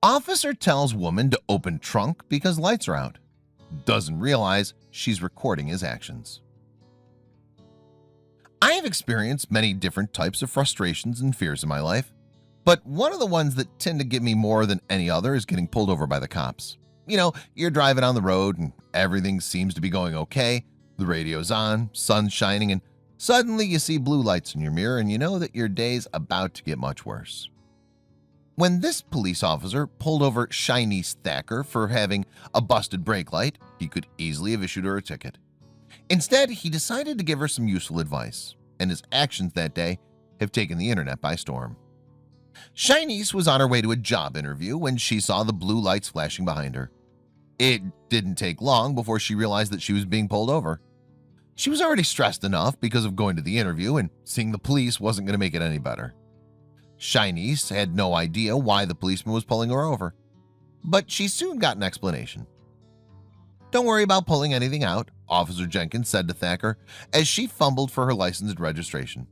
Officer tells woman to open trunk because lights are out. Doesn't realize she's recording his actions. I have experienced many different types of frustrations and fears in my life, but one of the ones that tend to get me more than any other is getting pulled over by the cops. You're driving on the road and everything seems to be going okay. The radio's on, sun's shining, and suddenly you see blue lights in your mirror and you know that your day's about to get much worse. When this police officer pulled over Shinice Thacker for having a busted brake light, he could easily have issued her a ticket. Instead, he decided to give her some useful advice, and his actions that day have taken the internet by storm. Shinice was on her way to a job interview when she saw the blue lights flashing behind her. It didn't take long before she realized that she was being pulled over. She was already stressed enough because of going to the interview, and seeing the police wasn't going to make it any better. Shinice had no idea why the policeman was pulling her over, but she soon got an explanation. "Don't worry about pulling anything out," Officer Jenkins said to Thacker as she fumbled for her license and registration.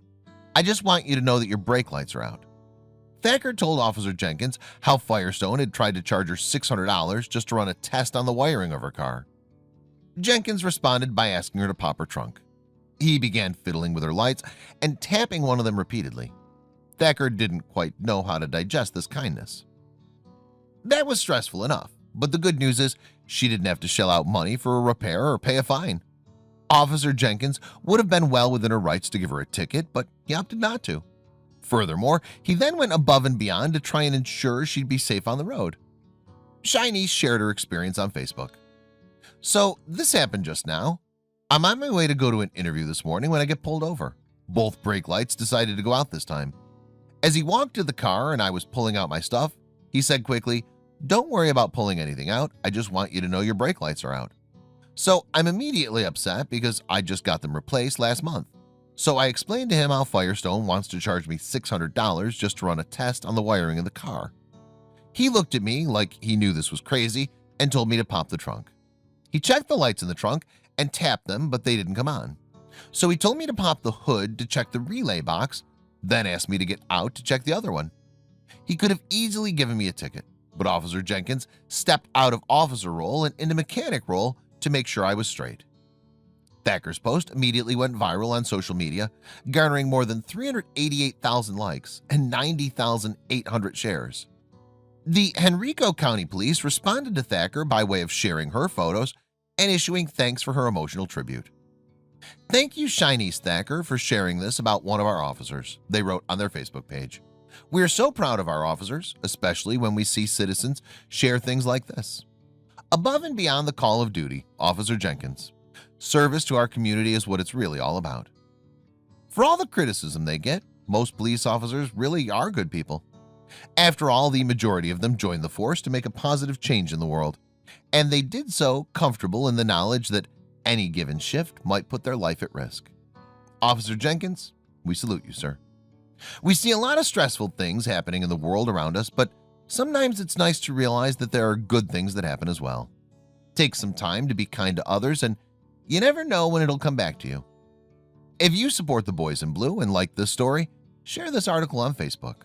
"I just want you to know that your brake lights are out." Thacker told Officer Jenkins how Firestone had tried to charge her $600 just to run a test on the wiring of her car. Jenkins responded by asking her to pop her trunk. He began fiddling with her lights and tapping one of them repeatedly. Thacker didn't quite know how to digest this kindness. That was stressful enough, but the good news is she didn't have to shell out money for a repair or pay a fine. Officer Jenkins would have been well within her rights to give her a ticket, but he opted not to. Furthermore, he then went above and beyond to try and ensure she'd be safe on the road. Shinice shared her experience on Facebook. "So this happened just now. I'm on my way to go to an interview this morning when I get pulled over. Both brake lights decided to go out this time. As he walked to the car and I was pulling out my stuff, he said quickly, 'Don't worry about pulling anything out. I just want you to know your brake lights are out.' So I'm immediately upset because I just got them replaced last month. So I explained to him how Firestone wants to charge me $600 just to run a test on the wiring of the car. He looked at me like he knew this was crazy and told me to pop the trunk. He checked the lights in the trunk and tapped them, but they didn't come on. So he told me to pop the hood to check the relay box, then asked me to get out to check the other one. He could have easily given me a ticket, but Officer Jenkins stepped out of officer role and into mechanic role to make sure I was straight." Thacker's post immediately went viral on social media, garnering more than 388,000 likes and 90,800 shares. The Henrico County Police responded to Thacker by way of sharing her photos and issuing thanks for her emotional tribute. "Thank you, Shinice Thacker, for sharing this about one of our officers," they wrote on their Facebook page. "We are so proud of our officers, especially when we see citizens share things like this. Above and beyond the call of duty, Officer Jenkins. Service to our community is what it's really all about." For all the criticism they get, most police officers really are good people. After all, the majority of them joined the force to make a positive change in the world, and they did so comfortable in the knowledge that any given shift might put their life at risk. Officer Jenkins, we salute you, sir. We see a lot of stressful things happening in the world around us, but sometimes it's nice to realize that there are good things that happen as well. Take some time to be kind to others, and you never know when it'll come back to you. If you support the Boys in Blue and like this story, share this article on Facebook.